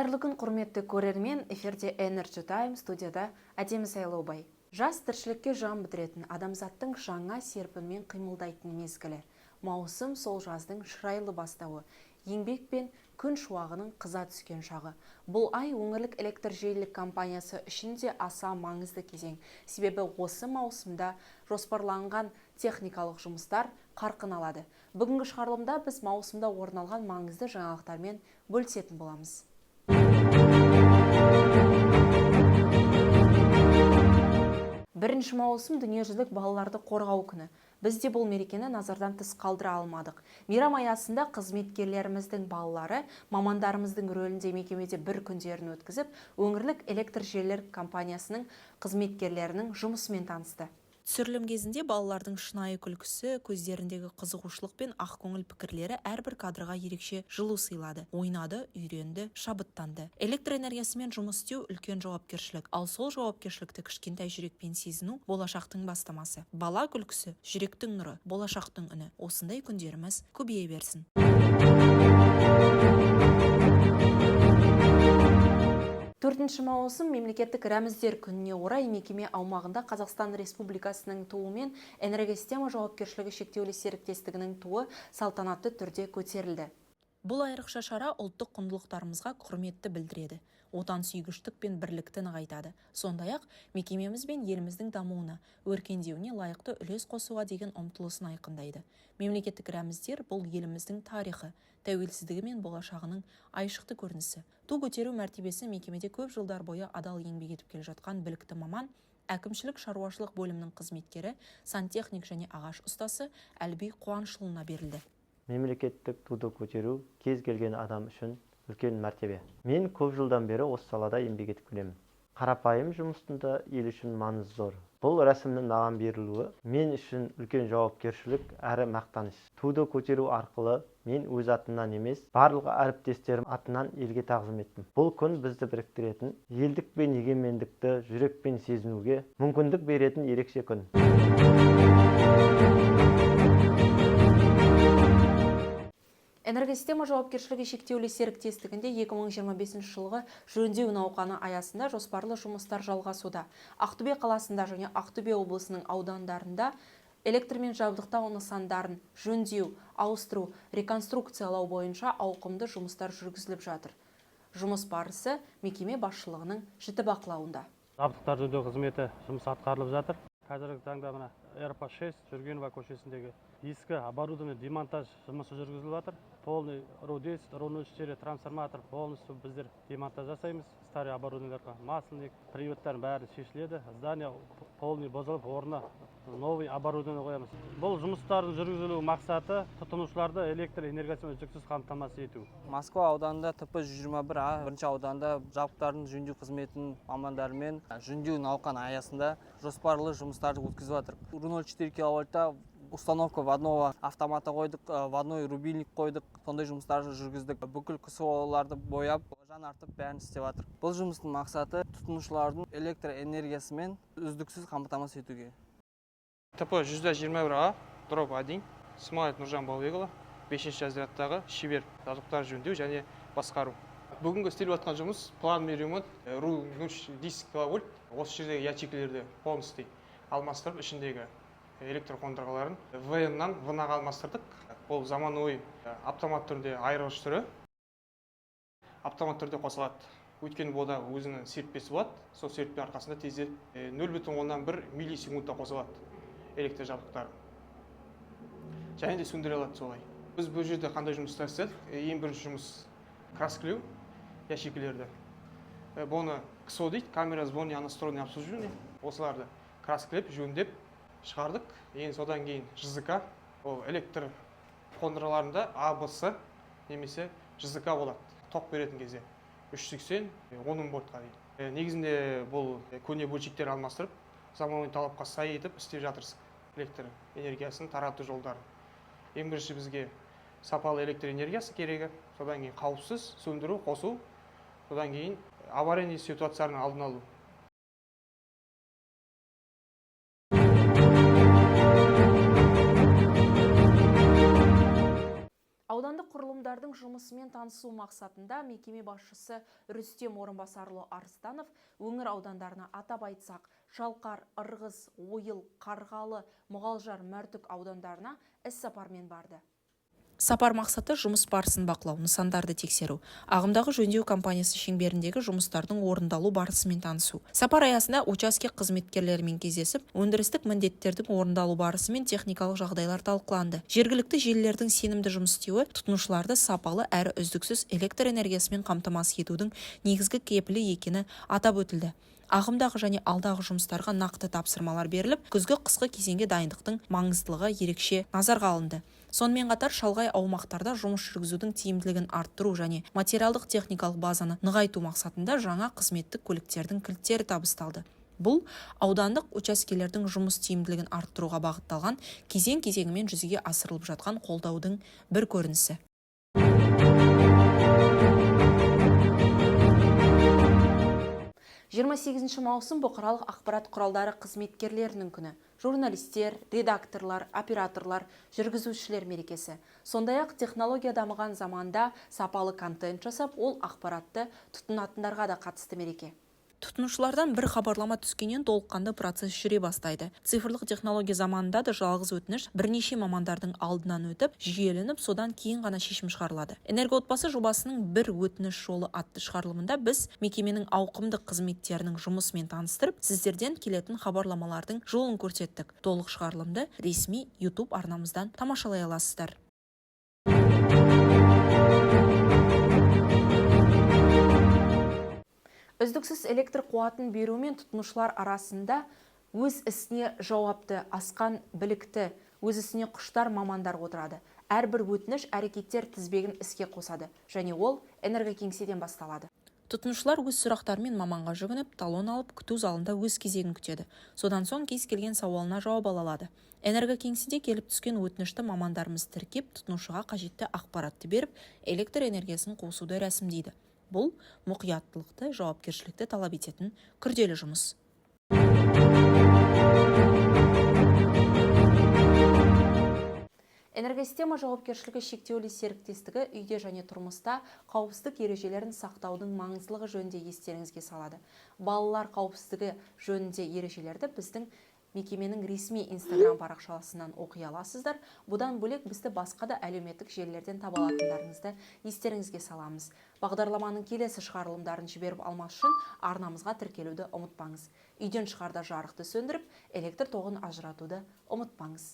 Қайырлы күн, құрметті көрермен, эфирде Energy Time, студияда әдемі Сайлаубай. Жас тіршілікке жан бітіретін, адамзаттың жаңа серпінмен қимылдайтын мезгілі. Маусым сол жаздың шырайлы бастауы, еңбек пен күн шуағының қыза түскен шағы. Бұл ай өңірлік электр желілік компаниясы үшін де аса маңызды кезең. Себебі осы маусымда жоспарланған техникалық жұмыстар қарқын алады. Бүгінгі шығарылымда біз маусымда орын алған маңызды жаңалықтармен бөлісетін боламыз. Бірінші маусым дүниежүзілік балаларды қорғау күні. Біз де бұл мерекені назардан тыс қалдыра алмадық. Мейрам аясында қызметкерлеріміздің балалары мамандарымыздың рөлінде мекемеде бір күндерін өткізіп, өңірлік электр желілер компаниясының қызметкерлерінің жұмысымен танысты. Түсірілім кезінде балалардың шынайы күлкісі, көздеріндегі қызығушылық пен ақкөңіл пікірлері әрбір кадрға ерекше жылу сыйлады. Ойнады, үйренді, шабыттанды. Электр энергиясымен жұмыс істеу үлкен жауапкершілік, ал сол жауапкершілікті кішкентай жүрекпен сезіну болашақтың бастамасы. Бала күлкісі, жүректің нұры, болашақтың үні. Осындай күндеріміз көбейе берсін. Төртінші маусым мемлекеттік рәміздер күніне орай мекеме аумағында Қазақстан Республикасының туы мен энергосистема жауапкершілігі шектеулі серіктестігінің туы салтанатты түрде көтерілді. Бұл айрықша шара ұлттық құндылықтарымызға құрметті білдіреді, отансүйгіштік пен бірлікті нығайтады. Сондай-ақ мекемеміз бен еліміздің дамуына, өркендеуіне лайықты үлес қосуға деген ұмтылысын айқындайды. Мемлекеттік рәміздер бұл еліміздің тарихы, тәуелсіздігі мен болашағының айшықты көрінісі. Ту көтеру мәртебесі мекемеде көп жылдар бойы адал еңбек етіп келе жатқан білікті маман, әкімшілік шаруашылық бөлімінің қызметкері, сантехник және ағаш ұстасы Әлби Қуанышұлына берілді. Мемлекеттік туды көтеру кез келген адам үшін үлкен мәртебе. Мен көп жылдан бері осы салада еңбек етіп келемін. Қарапайым жұмыстың ел үшін маңызы зор. Бұл рәсімнің маған берілуі мен үшін үлкен жауапкершілік әрі мақтаныш. Туды көтеру арқылы мен өз атымнан емес, барлық әріптестерім атынан елге тағзым еттім. Бұл күн бізді біріктіретін, елдік пен егемендікті жүрекпен сезінуге мүмкіндік беретін ерекше күн. Энергосистема жауапкершілігі шектеулі серіктестігінде 2025 жылғы жөндеу науқаны аясында жоспарлы жұмыстар жалғасуда. Ақтөбе қаласында және Ақтөбе облысының аудандарында электрмен жабдықтау нысандарын жөндеу, ауыстыру, реконструкциялау бойынша ауқымды жұмыстар жүргізіліп жатыр. Жұмыс барысы мекеме басшылығының жіті бақылауында. Жабдықтар жөндеу қызметі жұмыс атқарылып жатыр. Қазіргі таңда мына РП-6 Жүргенова көшесіндегі ескі оборудование демонтаж жұмысы жүргізіліп жатыр. Полный РУ-10, РУ-04 трансформатор полностью біздер демонтаж жасаймыз. Старый оборудованияларға масленник, приводтар бәрі шешіледі. Здание полный бұзылып, орнына новый оборудование қоямыз. Бұл жұмыстардың жүргізілу мақсаты тұтынушыларды электр энергиясымен үздіксіз қамтамасыз ету. Москва ауданында ТП-121А бірінші ауданда жабдықтардың жөндеу қызметінің мамандарымен жөндеу науқаны аясында жоспарлы жұмыстарды өткізіп жатыр. РУ-04 киловольтта установка водного автомата қойдық, водной рубильник қойдық, сондай жұмыстарды жүргіздік. Бүкіл КСО-ларды бояп, жан артып бәрін істеп жатыр. Бұл жұмыстың мақсаты тұтынушылардың электр энергиясымен үздіксіз қамтамасыз етуге. ТП-121А, дроп 1, Смаев Нұржан Балбекұлы, 5-ші разрядтағы шебер жабдықтар жөндеу және басқару. Бүгінгі істеліп жатқан жұмыс плановый ремонт РУ-10 киловольт. Осы жердегі ячейкалерді полностью алмастырып, ішіндегі электр қондырғыларын ВН-нан ВН-ға алмастырдық. Бұл заманауи автомат түрде айырғыш түрі. Автомат түрде қосылады. Өйткені бұда өзінің серіппесі болады. Сол серіппе арқасында тездеп 0,1 миллисекундта қосылады электр жабдықтары. Және де сөндіре алады солай. Біз бұл жерде қандай жұмыстар істедік? Ең бірінші жұмыс краскілеу ящикілерді. Бұны КСО дейді, камера сборное настроенное обслуживание. Осыларды краскілеп, жөндеп шығардық. Содан кейін ЖЗК, ол электр қондырғыларында АБС немесе ЖЗК болады. Ток беретін кезде 380, 10 вольтқа дейді. Негізінде бұл көне бөлшектер алмастырып, заманауи талапқа сай етіп істеп жатырсық электр энергиясын тарату жолдары. Ең бірінші бізге сапалы электр энергиясы керегі, содан кейін қауіпсіз сөндіру, қосу, содан кейін аварийный ситуацияның алдын алу. Аудан Аудандық құрылымдардың жұмысымен танысу мақсатында мекеме басшысы Рүстем Орынбасарлы Арыстанов өңір аудандарына атап айтсақ, Шалқар, Ырғыз, Ойыл, Қарғалы, Мұғалжар, Мәртүк аудандарына іс-сапармен барды. Сапар мақсаты жұмыс барысын бақылау, нысандарды тексеру, ағымдағы жөндеу кампаниясы шеңберіндегі жұмыстардың орындалу барысымен танысу. Сапар аясында учаске қызметкерлерімен кездесіп, өндірістік міндеттердің орындалу барысы мен техникалық жағдайлар талқыланды. Жергілікті желілердің сенімді жұмыс істеуі тұтынушыларды сапалы әрі үздіксіз электр энергиясымен қамтамасыз етудің негізгі кепілі екені атап өтілді. Ағымдағы және алдағы жұмыстарға нақты тапсырмалар беріліп, күзгі-қысқы кезеңге дайындықтың маңыздылығы ерекше назарға алынды. Сонымен қатар шалғай аумақтарда жұмыс жүргізудің тиімділігін арттыру және материалдық техникалық базаны нығайту мақсатында жаңа қызметтік көліктердің кілттері табысталды. Бұл аудандық учаскелердің жұмыс тиімділігін арттыруға бағытталған кезең-кезеңімен жүзеге асырылып жатқан қолдаудың бір көрінісі. 28 маусым бұқаралық ақпарат құралдары қызметкерлерінің күні. Журналистер, редакторлар, операторлар, жүргізушілер мерекесі. Сондай-ақ технология дамыған заманда сапалы контент жасап, ол ақпаратты тұтынатындарға да қатысты мереке. Тұтынушылардан бір хабарлама түскеннен толыққанды процесс жүре бастайды. Цифрлық технология заманында да жалғыз өтініш бірнеше мамандардың алдынан өтіп, жүйеленіп, содан кейін ғана шешім шығарылады. Энергоотбасы жобасының бір өтініш жолы атты шығарылымында біз мекеменің ауқымды қызметтерінің жұмысымен таныстырып, сіздерден келетін хабарламалардың жолын көрсеттік. Толық шығарылымды ресми YouTube арнамыздан тамашалай аласыздар. Үздіксіз электр қуатын беру мен тұтынушылар арасында өз ісіне жауапты, асқан білікті, өз ісіне құштар мамандар отырады. Әрбір өтініш әрекеттер тізбегін іске қосады, және ол энергокеңседен басталады. Тұтынушылар өз сұрақтарымен маманға жүгініп, талон алып, күту залында өз кезегін күтеді. Содан соң кез келген сауалына жауап ала алады. Энергокеңседе келіп түскен өтінішті мамандарымыз тіркеп, тұтынушыға қажетті ақпаратты беріп, электр энергиясын қосуды рәсімдейді. Бұл мұқияттылықты, жауапкершілікті талап ететін күрделі жұмыс. Энергосистема жауапкершілігі шектеулі серіктестігі үйде және тұрмыста қауіпсіздік ережелерін сақтаудың маңыздылығы жөнінде естеріңізге салады. Балалар қауіпсіздігі жөнінде ережелерді біздің мекеменің ресми Instagram парақшасынан оқи аласыздар. Бұдан бөлек бізді басқа да әлеуметтік желілерден таба алатындарыңызды естеріңізге саламыз. Бағдарламаның келесі шығарылымдарын жіберіп алмас үшін арнамызға тіркелуді ұмытпаңыз. Үйден шығарда жарықты сөндіріп, электр тоғын ажыратуды ұмытпаңыз.